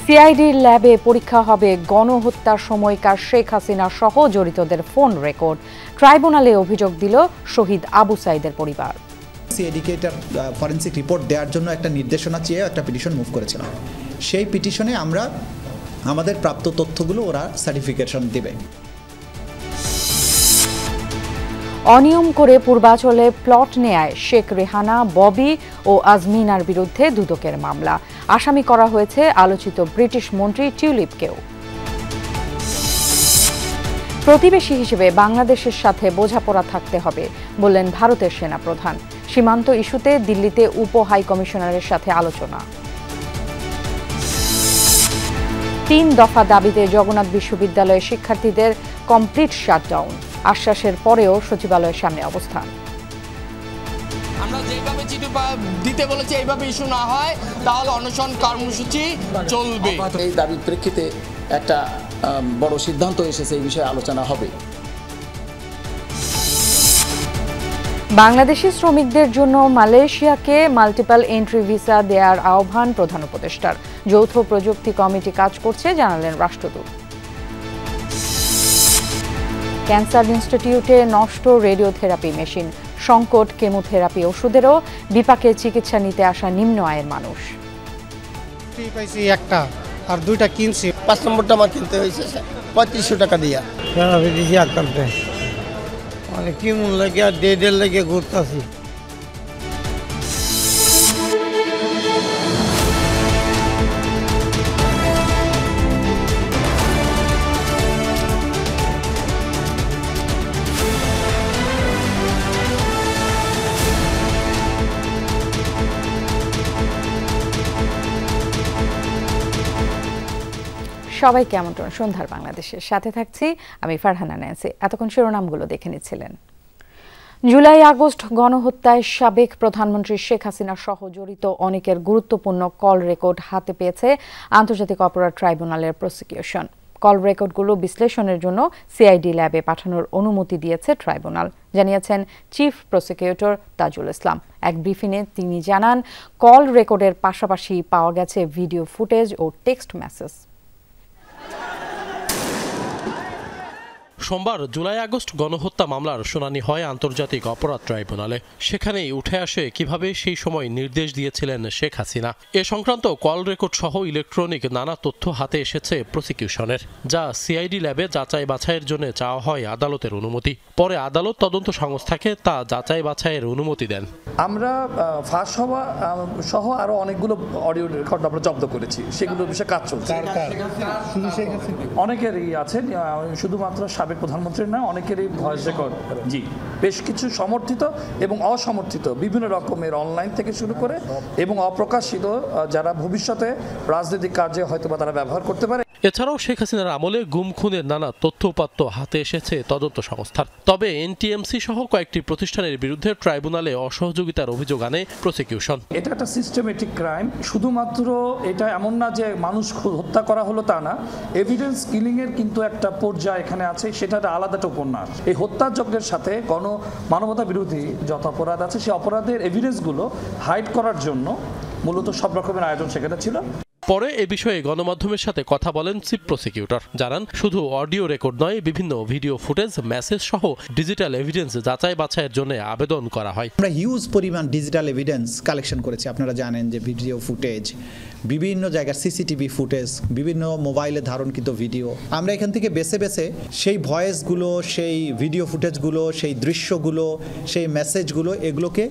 সিআইডির ল্যাবে পরীক্ষা হবে গণহত্যার সময়কার শেখ হাসিনা সহ জড়িতদের ফোন রেকর্ড। ট্রাইব্যুনালে অভিযোগ দিল শহীদ আবু সাইদের পরিবার। সিআইডিকে এটা ফরেনসিক রিপোর্ট দেওয়ার জন্য একটা নির্দেশনা চেয়ে একটা পিটিশন মুভ করেছিলাম। সেই পিটিশনে আমরা আমাদের প্রাপ্ত তথ্যগুলো ওরা সার্টিফিকেশন দেবে। অনিয়ম করে পূর্বাচলে প্লট নেয়ায় শেখ রেহানা, ববি ও আজমিনার বিরুদ্ধে দুদকের মামলা। আসামি করা হয়েছে আলোচিত ব্রিটিশ মন্ত্রী টিউলিপকেও। প্রতিবেশী হিসেবে বাংলাদেশের সাথে বোঝাপড়া থাকতে হবে বললেন ভারতের সেনাপ্রধান। সীমান্ত ইস্যুতে দিল্লিতে উপ হাই কমিশনারের সাথে আলোচনা। ৩ দফা দাবিতে জগন্নাথ বিশ্ববিদ্যালয়ের শিক্ষার্থীদের কমপ্লিট শাটডাউন। আশ্বাসের পরেও সচিবালয়ের সামনে অবস্থান। আমরা যেভাবে চিঠি দিতে বলেছি এইভাবে ইস্যু না হয় তাহলে অনশন কর্মসূচি চলবে। এই দাবির প্রেক্ষিতে একটা বড় সিদ্ধান্ত এসেছে, এই বিষয়ে আলোচনা হবে। বাংলাদেশি শ্রমিকদের জন্য মালয়েশিয়াকে মাল্টিপল এন্ট্রি ভিসা দেওয়ার আহ্বান প্রধান উপদেষ্টার। যৌথ প্রযুক্তি কমিটি কাজ করছে জানালেন রাষ্ট্রদূত। ক্যান্সার ইনস্টিটিউটে নষ্ট রেডিওথেরাপি মেশিন, সংকট কেমোথেরাপি ওষুধেরও। বিপাকে চিকিৎসা নিতে আসা নিম্ন আয়ের মানুষ। পাইছি একটা আর দুইটা কিনছি। 5 নম্বরটা আমার কিনতে হয়েছে 3500 টাকা দিয়া। দিছি আকামতে মানে কি মন লাগে আর দেড় লাগে ঘুরতেছি। সবাইকে আমন্ত্রণ সন্ধ্যার বাংলাদেশের সাথে থাকছি আমি ফারহানা ন্যান্সি। এতক্ষণ শিরোনামগুলো দেখে নিচ্ছিলেন। জুলাই আগস্ট গণহত্যায় সাবেক প্রধানমন্ত্রী শেখ হাসিনা সহ জড়িত অনেকের গুরুত্বপূর্ণ কল রেকর্ড হাতে পেয়েছে আন্তর্জাতিক অপরাধ ট্রাইব্যুনালের প্রসিকিউশন। কল রেকর্ডগুলো বিশ্লেষণের জন্য সিআইডি ল্যাবে পাঠানোর অনুমতি দিয়েছে ট্রাইব্যুনাল, জানিয়েছেন চিফ প্রসিকিউটর তাজুল ইসলাম। এক ব্রিফিংয়ে তিনি জানান, কল রেকর্ডের পাশাপাশি পাওয়া গেছে ভিডিও ফুটেজ ও টেক্সট মেসেজ। সোমবার জুলাই আগস্ট গণহত্যা মামলার শুনানি হয় আন্তর্জাতিক অপরাধ ট্রাইব্যুনালে। সেখানেই উঠে আসে কিভাবে সেই সময় নির্দেশ দিয়েছিলেন শেখ হাসিনা। এ সংক্রান্ত কল রেকর্ড সহ ইলেকট্রনিক নানা তথ্য হাতে এসেছে প্রসিকিউশনের, যা সিআইডি ল্যাবে যাচাই বাছাইয়ের জন্য চাওয়া হয় আদালতের অনুমতি। পরে আদালত তদন্ত সংস্থাকে তা যাচাই বাছাইয়ের অনুমতি দেন। আমরা ফাঁস হওয়া সহ আরো অনেকগুলো অডিও রেকর্ড আমরা জব্দ করেছি, সেগুলোর বিষয়ে কাজ চলছে। অনেকেরই আছে, শুধুমাত্র সাবেক প্রধানমন্ত্রীর না, অনেকেরই ভয়েস রেকর্ড। জি, বেশ কিছু সমর্থিত এবং অসমর্থিত বিভিন্ন রকমের অনলাইন থেকে শুরু করে এবং অপ্রকাশিত, যারা ভবিষ্যতে রাজনৈতিক কার্যে হয়তো বা তারা ব্যবহার করতে পারে। এছাড়াও শেখ হাসিনার আমলে গুম খুনের নানা তথ্য উপাত্ত হাতে এসেছে তদন্ত সংস্থার। তবে এনটিএমসি সহ কয়েকটি প্রতিষ্ঠানের বিরুদ্ধে ট্রাইব্যুনালে অসহযোগিতার অভিযোগ আনে প্রসিকিউশন। এটা একটা সিস্টেমেটিক ক্রাইম। শুধুমাত্র এটা এমন না যে মানুষ হত্যা করা হলো তা না, এভিডেন্স কিলিং এর কিন্তু একটা পর্যায় এখানে আছে, সেটা আলাদা একটা উপন্যাস। এই হত্যাযজ্ঞের সাথে মানবতা বিরোধী যত অপরাধ আছে সেই অপরাধের এভিডেন্সগুলো হাইড করার জন্য মূলত সব রকমের আয়োজন সেখানে ছিল। পরে এ বিষয়ে গণমাধ্যমের সাথে কথা বলেন চিফ প্রসিকিউটর। জানান, শুধু অডিও রেকর্ড নয়, বিভিন্ন ভিডিও ফুটেজ, মেসেজ সহ ডিজিটাল এভিডেন্স যাচাই বাছাইয়ের জন্য আবেদন করা হয়। আমরা হিউজ পরিমাণ ডিজিটাল এভিডেন্স কালেকশন করেছি। আপনারা জানেন যে ভিডিও ফুটেজ, বিভিন্ন জায়গার সিসিটিভি ফুটেজ, বিভিন্ন মোবাইলে ধারণকৃত ভিডিও, আমরা এখান থেকে বেছে বেছে সেই ভয়েসগুলো, সেই ভিডিও ফুটেজগুলো, সেই দৃশ্যগুলো, সেই মেসেজগুলো, এগুলোকে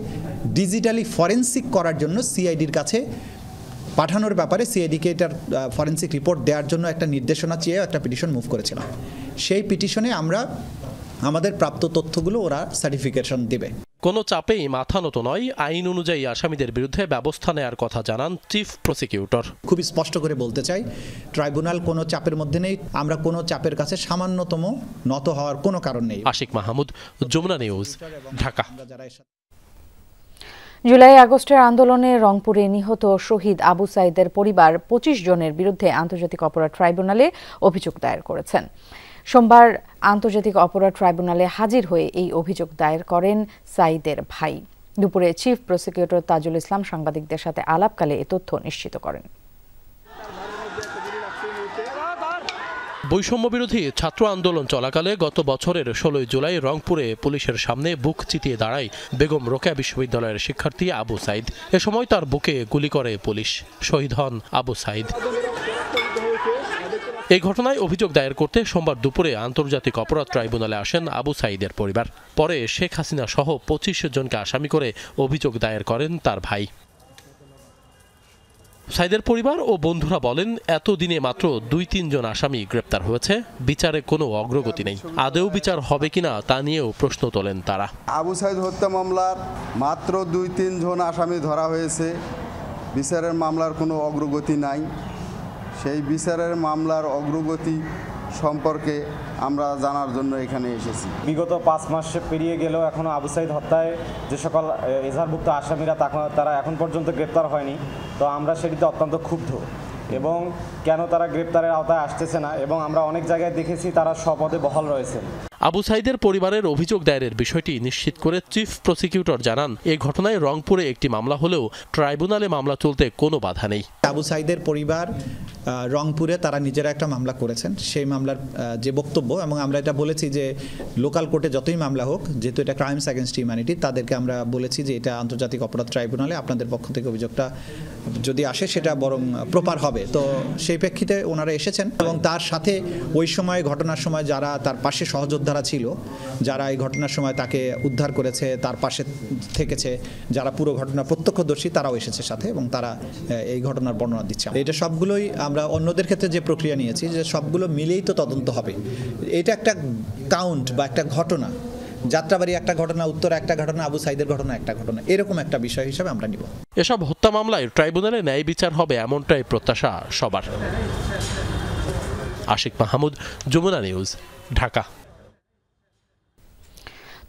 ডিজিটালি ফরেনসিক করার জন্য সিআইডির কাছে পাঠানোর ব্যাপারে সিআইডিকে এটার ফরেনসিক রিপোর্ট দেওয়ার জন্য একটা নির্দেশনা চেয়ে একটা পিটিশন মুভ করেছিলাম। সেই পিটিশনে আমরা আমাদের প্রাপ্ত তথ্যগুলো ওরা সার্টিফিকেশন দেবে। কোনো চাপেই মাথা নত নয়, আইন অনুযায়ী আসামিদের বিরুদ্ধে ব্যবস্থা নেওয়ার কথা জানান চিফ প্রসিকিউটর। খুবই স্পষ্ট করে বলতে চাই, ট্রাইব্যুনাল কোনো চাপের মধ্যে নেই। আমরা কোনো চাপের কাছে সামান্যতম নত হওয়ার কোনো কারণ নেই। আশিক মাহমুদ, যমুনা নিউজ, ঢাকা। জুলাই আগস্টের আন্দোলনে রংপুরে নিহত শহীদ আবু সাইদের পরিবার 25 জনের বিরুদ্ধে আন্তর্জাতিক অপরাধ ট্রাইব্যুনালে অভিযোগ দায়ের করেছেন। সোমবার আন্তর্জাতিক অপরাধ ট্রাইব্যুনালে হাজির হয়ে এই অভিযোগ দায়ের করেন সাইদের ভাই। দুপুরে চিফ প্রসিকিউটর তাজুল ইসলাম সাংবাদিকদের সাথে আলাপকালে এ তথ্য নিশ্চিত করেন। বৈষম্য বিরোধী ছাত্র আন্দোলন চলাকালে গত বছরের 16 জুলাই রংপুরে পুলিশের সামনে বুক চিতিয়ে দাঁড়ায় বেগম রোকেয়া বিশ্ববিদ্যালয়ের শিক্ষার্থী আবু সাইদ। এ সময় তার বুকে গুলি করে পুলিশ। শহীদ হন আবু সাইদ। এই ঘটনায় অভিযোগ দায়ের করতে সোমবার দুপুরে আন্তর্জাতিক অপরাধ ট্রাইব্যুনালে আসেন আবু সাইদের পরিবার। পরে শেখ হাসিনা সহ 25 জনকে আসামি করে অভিযোগ দায়ের করেন তার ভাই। সাইদের পরিবার ও বন্ধুরা বলেন, এতদিনে মাত্র 2-3 জন আসামি গ্রেপ্তার হয়েছে, বিচারে কোনো অগ্রগতি নেই। আদৌ বিচার হবে কিনা তা নিয়েও প্রশ্ন তোলেন তারা। আবু সাইদ হত্যা মামলার মাত্র 2-3 জন আসামি ধরা হয়েছে, বিচারের মামলার কোনো অগ্রগতি নাই। সেই বিচারের মামলার অগ্রগতি সম্পর্কে আমরা জানার জন্য এখানে এসেছি। বিগত 5 মাস পেরিয়ে গেলেও এখনও আবু সাইদ হত্যায় যে সকল এজাহারভুক্ত আসামিরা তারা এখন পর্যন্ত গ্রেপ্তার হয়নি। তো আমরা সেটিতে অত্যন্ত ক্ষুব্ধ এবং কেন তারা গ্রেপ্তারের আওতায় আসতেছে না, এবং আমরা অনেক জায়গায় দেখেছি তারা স্বপদে বহাল রয়েছেন। আবু সাইদের পরিবারের অভিযোগ দায়েরের বিষয়টি নিশ্চিত করে চিফ প্রসিকিউটর জানান, এই ঘটনায় রংপুরে একটি মামলা হলেও ট্রাইব্যুনালে মামলা চলতে কোনো বাধা নেই। আবু সাইদের পরিবার রংপুরে তারা নিজেরা একটা মামলা করেছেন। সেই মামলার যে বক্তব্য, এবং আমরা এটা বলেছি যে লোকাল কোর্টে যতই মামলা হোক, যেহেতু এটা ক্রাইমস অ্যাগেনস্ট হিউম্যানিটি, তাদেরকে আমরা বলেছি যে এটা আন্তর্জাতিক অপরাধ ট্রাইব্যুনালে আপনাদের পক্ষ থেকে অভিযোগটা যদি আসে সেটা বরং প্রপার হবে। তো সেই প্রেক্ষিতে ওনারা এসেছেন, এবং তার সাথে ওই সময় ঘটনার সময় যারা তার পাশে সহযোদ্ধারা ছিল, যারা এই ঘটনার সময় তাকে উদ্ধার করেছে, তার পাশে থেকেছে, যারা পুরো ঘটনা প্রত্যক্ষদর্শী, তারাও এসেছে সাথে, এবং তারা এই ঘটনার বর্ণনা দিচ্ছে। এটা সবগুলোই আমরা অন্যদের ক্ষেত্রে যে প্রক্রিয়া নিয়েছি, যে সবগুলো মিলেই তো তদন্ত হবে। এটা একটা কাউন্ট বা একটা ঘটনা, যাত্রাবাড়ি একটা ঘটনা, উত্তর একটা ঘটনা, আবু সাইদের ঘটনা একটা ঘটনা, এরকম একটা বিষয় হিসেবে আমরা নিব। এসব হত্যা মামলায় ট্রাইব্যুনালে ন্যায় বিচার হবে এমনটাই প্রত্যাশা সবার। আশিক মাহমুদ, যমুনা নিউজ, ঢাকা।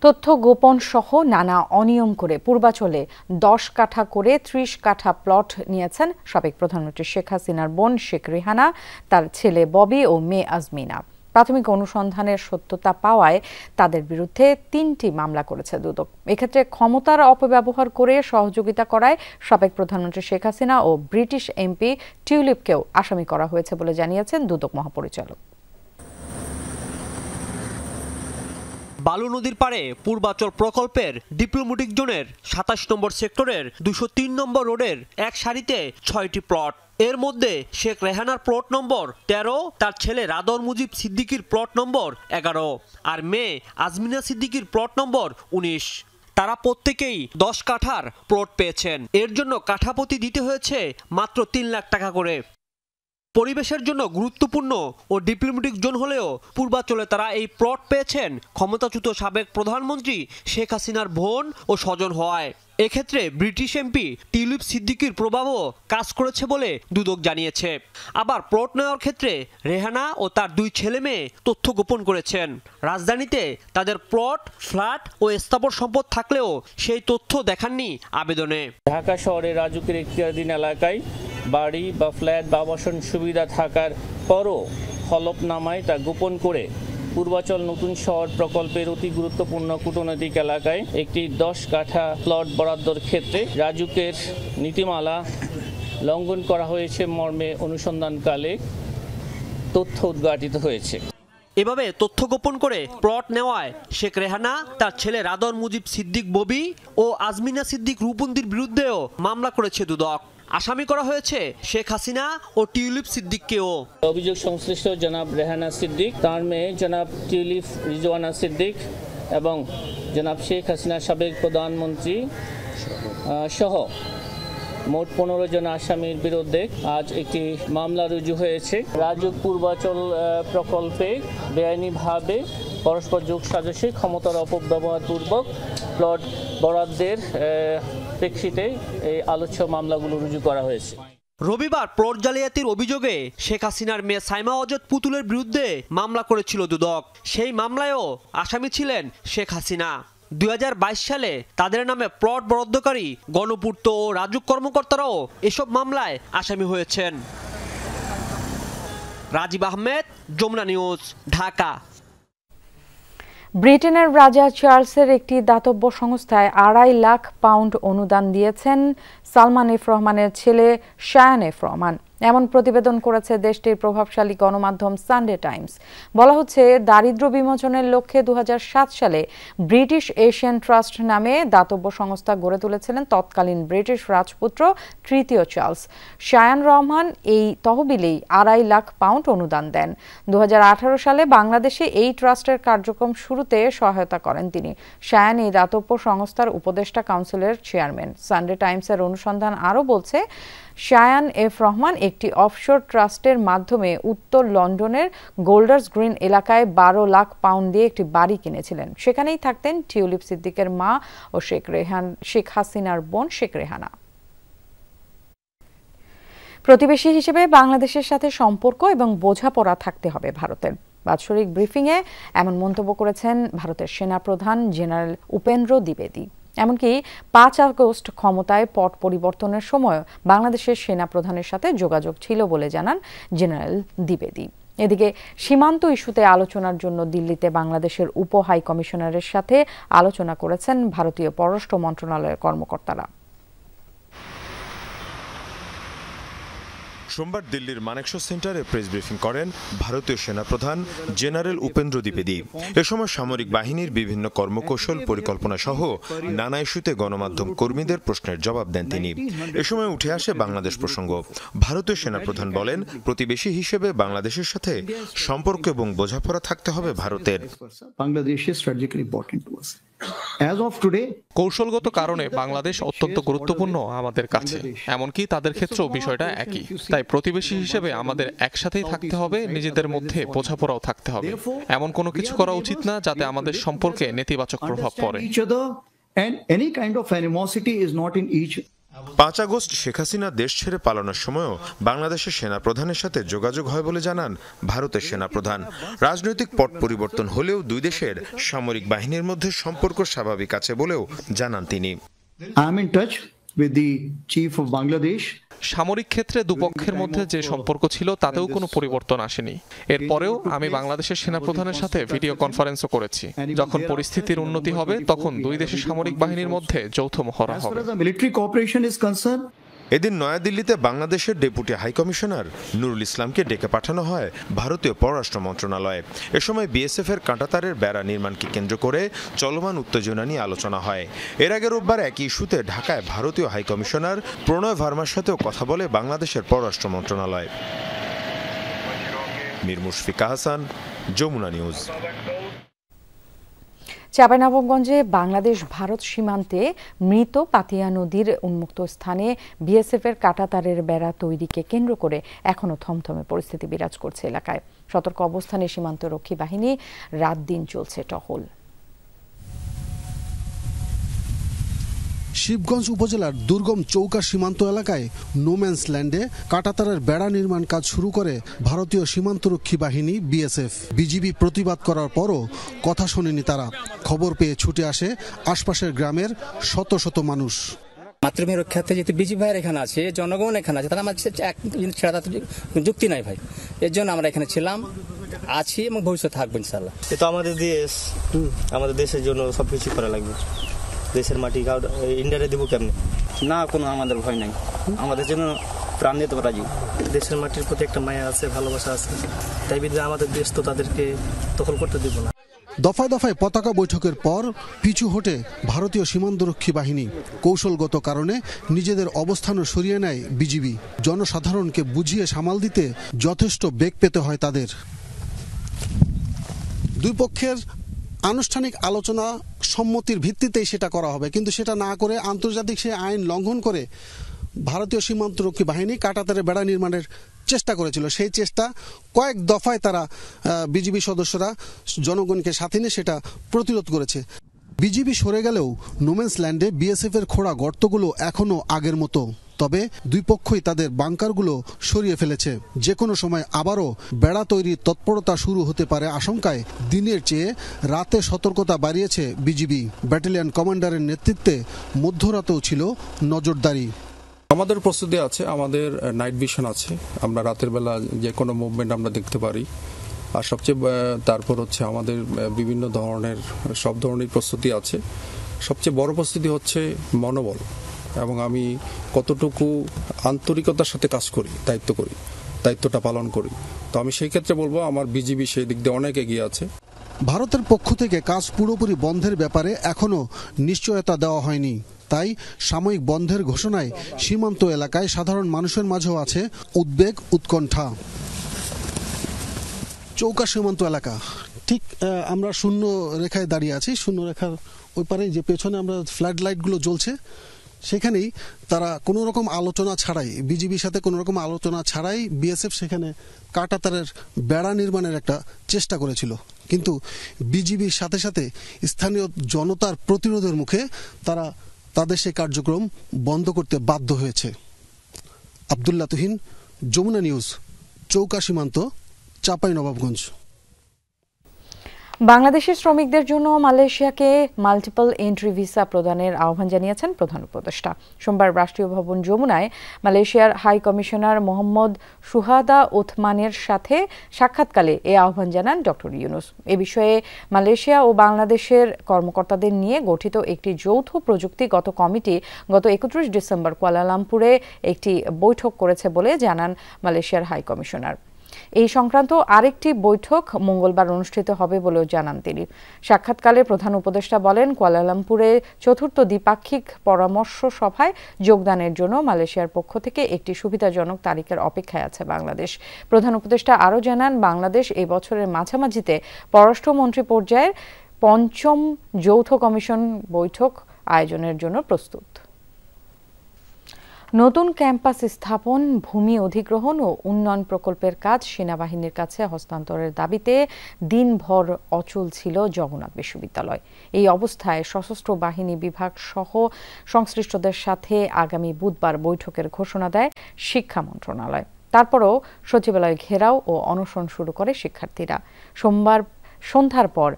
তথ্য গোপন সহ নানা অনিয়ম করে পূর্বাচলে 10 কাঠা করে 30 কাঠা প্লট নিয়েছেন সাবেক প্রধানমন্ত্রী শেখ হাসিনার বোন শেখ রেহানা, তার ছেলে ববি ও মেয়ে আজমিনা। প্রাথমিক অনুসন্ধানের সত্যতা পাওয়ায় তাদের বিরুদ্ধে 3টি মামলা করেছে দুদক। এক্ষেত্রে ক্ষমতার অপব্যবহার করে সহযোগিতা করায় সাবেক প্রধানমন্ত্রী শেখ হাসিনা ও ব্রিটিশ এমপি টিউলিপকেও আসামি করা হয়েছে বলে জানিয়েছেন দুদক মহাপরিচালক। বালু নদীর পাড়ে পূর্বাচল প্রকল্পের ডিপ্লোম্যাটিক জোনের 27 নম্বর সেক্টরের 203 নম্বর রোডের এক সারিতে 6টি প্লট। এর মধ্যে শেখ রেহানার প্লট নম্বর 13, তার ছেলে রাদর মুজিব সিদ্দিকীর প্লট নম্বর 11 আর মেয়ে আজমিনা সিদ্দিকীর প্লট নম্বর 19। তারা প্রত্যেকেই 10 কাঠার প্লট পেয়েছেন। এর জন্য কাঠাপতি দিতে হয়েছে মাত্র 3 লাখ টাকা করে। পরিবেশের জন্য গুরুত্বপূর্ণ ও ডিপ্লোম্যাটিক জোন হলেও পূর্বাচলে তারা এই প্লট পেয়েছেন ক্ষমতাচ্যুত সাবেক প্রধানমন্ত্রী শেখ হাসিনার বোন ও স্বজন হওয়ায়। এক্ষেত্রে ব্রিটিশ এমপি টিউলিপ সিদ্দিকীর প্রভাবও কাজ করেছে বলে দুদক জানিয়েছে। আবার প্লট নেওয়ার ক্ষেত্রে রেহানা ও তার 2 ছেলে মেয়ে তথ্য গোপন করেছেন। রাজধানীতে তাদের প্লট, ফ্ল্যাট ও স্থাবর সম্পদ থাকলেও সেই তথ্য দেখাননি আবেদনে। ঢাকা শহরের রাজুকের এখতিয়ারাধীন এলাকায় বাড়ি বা ফ্ল্যাট বা আবাসন সুবিধা থাকার পরও হলফনামায় তা গোপন করে পূর্বাচল নতুন শহর প্রকল্পের অতি গুরুত্বপূর্ণ কূটনৈতিক এলাকায় একটি 10 কাঠা প্লট বরাদ্দর ক্ষেত্রে রাজুকের নীতিমালা লঙ্ঘন করা হয়েছে মর্মে অনুসন্ধানকালে তথ্য উদ্ঘাটিত হয়েছে। এভাবে তথ্য গোপন করে প্লট নেওয়ায় শেখ রেহানা, তার ছেলে রাদর মুজিব সিদ্দিক ববি ও আজমিনা সিদ্দিক রূপন্দির বিরুদ্ধেও মামলা করেছে দুদক। আসামি করা হয়েছে শেখ হাসিনা ও টিউলিপ সিদ্দিককেও। অভিযোগ সংশ্লিষ্ট জনাব রেহানা সিদ্দিক, তার মেয়ে জনাব টিউলিপ রিজওয়ানা সিদ্দিক এবং জনাব শেখ হাসিনা সাবেক প্রধানমন্ত্রী সহ মোট 15 জন আসামির বিরুদ্ধে আজ একটি মামলা রুজু হয়েছে। রাজুক পূর্বাচল প্রকল্পে বেআইনিভাবে পরস্পর যোগ সাজসে ক্ষমতার অপব্যবহারপূর্বক প্লট বরাদ্দের প্রেক্ষিতে এই আলোচ্য মামলাগুলো রুজু করা হয়েছে। রবিবার প্লট জালিয়াতির অভিযোগে শেখ হাসিনার মেয়ে সাইমা অজদ পুতুলের বিরুদ্ধে মামলা করেছিল দুদক। সেই মামলায়ও আসামি ছিলেন শেখ হাসিনা। 2022 সালে তাদের নামে প্লট বরাদ্দকারী গণপূর্ত ও রাজুক কর্মকর্তারাও এসব মামলায় আসামি হয়েছেন। রাজীব আহমেদ, যমুনা নিউজ, ঢাকা। ব্রিটেনের রাজা চার্লসের একটি দাতব্য সংস্থায় 2.5 লাখ পাউন্ড অনুদান দিয়েছেন সালমান এফ রহমানের ছেলে শায়ান এফ রহমান। এমন প্রতিবেদন করেছে দেশটির প্রভাবশালী গণমাধ্যম সানডে টাইমস। বলা হচ্ছে, দারিদ্র্য বিমোচনের লক্ষ্যে 2007 সালে ব্রিটিশ এশিয়ান ট্রাস্ট নামে দাতব্য সংস্থা গড়ে তুলেছিলেন তৎকালীন ব্রিটিশ রাজপুত্র তৃতীয় চার্লস। শায়ান রহমান এই তহবিলেই £2.5 লাখ অনুদান দেন। 2018 সালে বাংলাদেশে এই ট্রাস্টের কার্যক্রম শুরুতে সহায়তা করেন তিনি। শায়ান এই দাতব্য সংস্থার উপদেষ্টা কাউন্সিলের চেয়ারম্যান। সানডে টাইমসের অনুসন্ধান আরও বলছে, শায়ান এফ রহমান একটি অফশোর ট্রাস্টের মাধ্যমে উত্তর লন্ডনের গোল্ডার্স গ্রিন এলাকায় £12 লাখ দিয়ে একটি বাড়ি কিনেছিলেন। সেখানেই থাকতেন টিউলিপ সিদ্দিকের মা ও শেখ হাসিনার বোন শেখ রেহানা। প্রতিবেশী হিসেবে বাংলাদেশের সাথে সম্পর্ক এবং বোঝাপড়া থাকতে হবে ভারতের। বাৎসরিক ব্রিফিংয়ে এমন মন্তব্য করেছেন ভারতের সেনাপ্রধান জেনারেল উপেন্দ্র দ্বিবেদী। এমনকি 5 আগস্ট ক্ষমতায় পট পরিবর্তনের সময় বাংলাদেশের সেনাপ্রধানের সাথে যোগাযোগ ছিল বলে জানান জেনারেল দ্বিবেদী। এদিকে সীমান্ত ইস্যুতে আলোচনার জন্য দিল্লিতে বাংলাদেশের উপ হাই কমিশনারের সাথে আলোচনা করেছেন ভারতীয় পররাষ্ট্র মন্ত্রণালয়ের কর্মকর্তারা। সোমবার দিল্লির মানেকশ সেন্টারে প্রেস ব্রিফিং করেন ভারতীয় সেনাপ্রধান জেনারেল উপেন্দ্র দ্বিবেদী। এ সময় সামরিক বাহিনীর বিভিন্ন কর্মকৌশল পরিকল্পনা সহ নানা ইস্যুতে গণমাধ্যম কর্মীদের প্রশ্নের জবাব দেন তিনি। এ সময় উঠে আসে বাংলাদেশ প্রসঙ্গ। ভারতীয় সেনাপ্রধান বলেন, প্রতিবেশী হিসেবে বাংলাদেশের সাথে সম্পর্ক এবং বোঝাপড়া থাকতে হবে ভারতের। কৌশলগত কারণে বাংলাদেশ অত্যন্ত গুরুত্বপূর্ণ আমাদের কাছে, এমনকি তাদের ক্ষেত্রেও বিষয়টা একই। তাই প্রতিবেশী হিসেবে আমাদের একসাথেই থাকতে হবে, নিজেদের মধ্যে বোঝাপড়াও থাকতে হবে। এমন কোনো কিছু করা উচিত না যাতে আমাদের সম্পর্কে নেতিবাচক প্রভাব পড়ে। 5 আগস্ট শেখ হাসিনা দেশ ছেড়ে পালানোর সময়ও বাংলাদেশের সেনাপ্রধানের সাথে যোগাযোগ হয় বলে জানান ভারতের সেনাপ্রধান। রাজনৈতিক পট পরিবর্তন হলেও দুই দেশের সামরিক বাহিনীর মধ্যে সম্পর্ক স্বাভাবিক আছে বলেও জানান তিনি। সামরিক ক্ষেত্রে দুপক্ষের মধ্যে যে সম্পর্ক ছিল তাতেও কোনো পরিবর্তন আসেনি। এরপরেও আমি বাংলাদেশের সেনাপ্রধানের সাথে ভিডিও কনফারেন্সও করেছি। যখন পরিস্থিতির উন্নতি হবে তখন দুই দেশের সামরিক বাহিনীর মধ্যে যৌথ মহড়া হবে। এদিন নয়াদিল্লিতে বাংলাদেশের ডেপুটি হাইকমিশনার নুরুল ইসলামকে ডেকে পাঠানো হয় ভারতীয় পররাষ্ট্র মন্ত্রণালয়ে। এ সময় বিএসএফ এর কাঁটাতারের বেড়া নির্মাণকে কেন্দ্র করে চলমান উত্তেজনা নিয়ে আলোচনা হয়। এর আগে রোববার একই ইস্যুতে ঢাকায় ভারতীয় হাইকমিশনার প্রণয় ভার্মার সাথেও কথা বলে বাংলাদেশের পররাষ্ট্র মন্ত্রণালয়। মীর মুশফিকা হাসান, যমুনা নিউজ। চাঁপাইনবাবগঞ্জে বাংলাদেশ ভারত সীমান্তে মৃত পাতিয়া নদীর উন্মুক্ত স্থানে বিএসএফ এর কাঁটাতারের বেড়া তৈরিকে কেন্দ্র করে এখনো থমথমে পরিস্থিতি বিরাজ করছে এলাকায়। সতর্ক অবস্থানে সীমান্তরক্ষী বাহিনী রাত দিন চলছে টহল। শিবগঞ্জ উপজেলার দুর্গম চৌকা সীমান্ত এলাকায় নোম্যান্স ল্যান্ডে কাঁটাতারের বেড়া নির্মাণ কাজ শুরু করে ভারতীয় সীমান্তরক্ষী বাহিনী বিএসএফ। বিজিবি প্রতিবাদ করার পরও কথা শোনেনি তারা। খবর পেয়ে ছুটে আসে আশপাশের গ্রামের শত শত মানুষ। মাতৃভূমি রক্ষার্থে যেহেতু বিজিবি ভাইয়ের এখানে আছে, জনগণ এখানে আছে, তারা আমাদের এক জিনিস ছাড়া যুক্তি নাই ভাই। এর জন্য আমরা এখানে ছিলাম, আছি এবং ভবিষ্যৎ থাকবো ইনশাল্লাহ। এটা আমাদের দেশ, আমাদের দেশের জন্য সবকিছু করা লাগবে। দেশের মাটি ইন্ডিয়ারে দেবো কেমনে? না, কোনো আমাদের ভয় নাই, আমাদের জন্য প্রাণ দিতে রাজি। দেশের মাটির প্রতি একটা মায়া আছে, ভালোবাসা আছে, তাই বিধায় আমাদের দেশ তো তাদেরকে দখল করতে দেব না। দফায় দফায় পতাকা বৈঠকের পর পিছু হটে ভারতীয় সীমান্তরক্ষী বাহিনী। কৌশলগত কারণে নিজেদের অবস্থানও সরিয়ে নেয় বিজিবি। জনসাধারণকে বুঝিয়ে সামাল দিতে যথেষ্ট বেগ পেতে হয় তাদের। দুই পক্ষের আনুষ্ঠানিক আলোচনা সম্মতির ভিত্তিতেই সেটা করা হবে, কিন্তু সেটা না করে আন্তর্জাতিক সে আইন লঙ্ঘন করে ভারতীয় সীমান্তরক্ষী বাহিনী কাঁটাতারের বেড়া নির্মাণের চেষ্টা করেছিল। সেই চেষ্টা কয়েক দফায় তারা বিজিবি সদস্যরা জনগণকে সাথে নিয়ে সেটা প্রতিরোধ করেছে। বিজিবি সরে গেলেও নোম্যান্স ল্যান্ডে বিএসএফ এর খোঁড়া গর্তগুলো এখনো আগের মতো। তবে দুই পক্ষই তাদের বাংকারগুলো সরিয়ে ফেলেছে। যে কোনো সময় আবারও বেড়া তৈরির তৎপরতা শুরু হতে পারে আশঙ্কায় দিনের চেয়ে রাতে সতর্কতা বাড়িয়েছে বিজিবি। ব্যাটালিয়ন কমান্ডারের নেতৃত্বে মধ্যরাতেও ছিল নজরদারি। আমাদের প্রস্তুতি আছে, আমাদের নাইট ভিশন আছে, আমরা রাতের বেলা যে কোনো মুভমেন্ট আমরা দেখতে পারি। আর সবচেয়ে তারপর হচ্ছে আমাদের বিভিন্ন ধরনের সব ধরনের প্রস্তুতি আছে। সবচেয়ে বড় প্রস্তুতি হচ্ছে মনোবল। এবং আমি কতটুকু আন্তরিকতার সাথে কাজ করি, দায়িত্বটা পালন করি। তো আমি সেই ক্ষেত্রে বলবো আমার বিজিবি সেই দিক দিয়ে অনেক এগিয়ে আছে। ভারতের পক্ষ থেকে কাজ পুরোপুরি বন্ধের ব্যাপারে এখনো নিশ্চয়তা দেওয়া হয়নি। তাই সাময়িক বন্ধের ঘোষণায় সীমান্ত এলাকায় সাধারণ মানুষের মাঝেও আছে উদ্বেগ, উৎকণ্ঠা। চৌকা সীমান্ত এলাকা, ঠিক আমরা শূন্য রেখায় দাঁড়িয়ে আছি। শূন্য রেখার ওই পারে যে পেছনে আমরা ফ্লাড লাইটগুলো জ্বলছে, সেখানেই তারা কোনো রকম আলোচনা ছাড়াই, বিজিবির সাথে কোনো রকম আলোচনা ছাড়াই বিএসএফ সেখানে কাঁটাতারের বেড়া নির্মাণের একটা চেষ্টা করেছিল। কিন্তু বিজিবির সাথে সাথে স্থানীয় জনতার প্রতিরোধের মুখে তারা তাদের সেই কার্যক্রম বন্ধ করতে বাধ্য হয়েছে। আব্দুল্লাহ তুহিন, যমুনা নিউজ, চৌকা সীমান্ত, চাঁপাইনবাবগঞ্জ। বাংলাদেশের শ্রমিকদের জন্য মালয়েশিয়াকে মাল্টিপল এন্ট্রি ভিসা প্রদানের আহ্বান জানিয়েছেন প্রধান উপদেষ্টা। সোমবার রাষ্ট্রীয় ভবন যমুনায় মালয়েশিয়ার হাই কমিশনার মোহাম্মদ সুহাদা ওথমানের সাথে সাক্ষাৎকালে এ আহ্বান জানান ডক্টর ইউনুস। এ বিষয়ে মালয়েশিয়া ও বাংলাদেশের কর্মকর্তাদের নিয়ে গঠিত একটি যৌথ প্রযুক্তিগত কমিটি গত 31 ডিসেম্বর কুয়ালালামপুরে একটি বৈঠক করেছে বলে জানান মালয়েশিয়ার হাই কমিশনার। এই সংক্রান্ত আরেকটি বৈঠক মঙ্গলবার অনুষ্ঠিত হবে বলেও জানান তিনি। সাক্ষাৎকালে প্রধান উপদেষ্টা বলেন, কুয়ালালামপুরে চতুর্থ দ্বিপাক্ষিক পরামর্শ সভায় যোগদানের জন্য মালয়েশিয়ার পক্ষ থেকে একটি সুবিধাজনক তারিখের অপেক্ষায় আছে বাংলাদেশ। প্রধান উপদেষ্টা আরও জানান, বাংলাদেশ এই বছরের মাঝামাঝিতে পররাষ্ট্রমন্ত্রী পর্যায়ের ৫ম যৌথ কমিশন বৈঠক আয়োজনের জন্য প্রস্তুত। নতুন ক্যাম্পাস স্থাপন, ভূমি অধিগ্রহণ ও উন্নয়ন প্রকল্পের কাজ সেনাবাহিনীর কাছে হস্তান্তরের দাবিতে দিনভর অচল ছিল জগন্নাথ বিশ্ববিদ্যালয়। এই অবস্থায় সশস্ত্র বাহিনী বিভাগ সহ সংশ্লিষ্টদের সাথে আগামী বুধবার বৈঠকের ঘোষণা দেয় শিক্ষা মন্ত্রণালয়। তারপরও সচিবালয় ঘেরাও ও অনশন শুরু করে শিক্ষার্থীরা। সোমবার সন্ধ্যার পর